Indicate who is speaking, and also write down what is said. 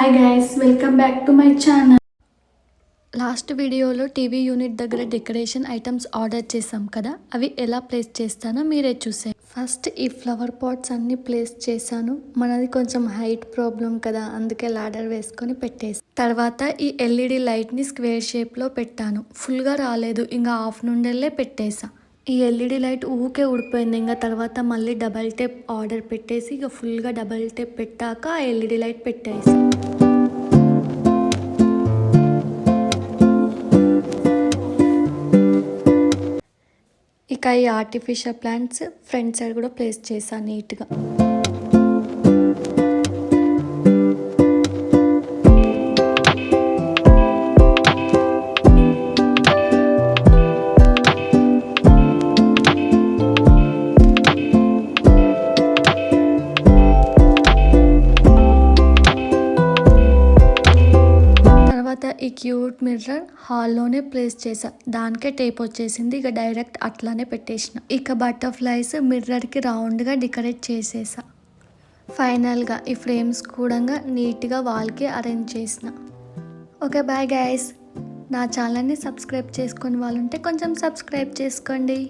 Speaker 1: Hi guys, welcome back to my channel.
Speaker 2: Last వీడియోలో TV unit దగ్గర decoration items order చేసాం కదా, అవి ఎలా ప్లేస్ చేస్తానో మీరే చూసే. ఫస్ట్ ఈ ఫ్లవర్ పాట్స్ అన్ని ప్లేస్ చేశాను. మనది కొంచెం హైట్ ప్రాబ్లం కదా, అందుకే లాడర్ వేసుకొని పెట్టేసి తర్వాత ఈ ఎల్ఈడి లైట్ని స్క్వేర్ షేప్లో పెట్టాను. ఫుల్గా రాలేదు, ఇంకా హాఫ్ నుండెల్లే పెట్టేసా. ఈ ఎల్ఈడి లైట్ ఊకే ఊడిపోయింది. ఇంకా తర్వాత మళ్ళీ డబల్ టేప్ ఆర్డర్ పెట్టేసి ఇక ఫుల్గా డబల్ టేప్ పెట్టాక ఆ ఎల్ఈడి లైట్ పెట్టేసి ఇక ఈ ఆర్టిఫిషియల్ ప్లాంట్స్ ఫ్రంట్ సైడ్ కూడా ప్లేస్ చేశాను నీట్గా. ఈ క్యూట్ మిర్రర్ హాల్లోనే ప్లేస్ చేసా. దానికే టేప్ వచ్చేసింది, ఇక డైరెక్ట్ అట్లానే పెట్టేసిన. ఇక బటర్ఫ్లైస్ మిర్రర్కి రౌండ్గా డెకరేట్ చేసేసా. ఫైనల్గా ఈ ఫ్రేమ్స్ కూడా నీట్గా వాల్కి అరేంజ్ చేసిన. Okay bye guys. నా ఛానల్ని సబ్స్క్రైబ్ చేసుకుని వాళ్ళుంటే కొంచెం సబ్స్క్రైబ్ చేసుకోండి.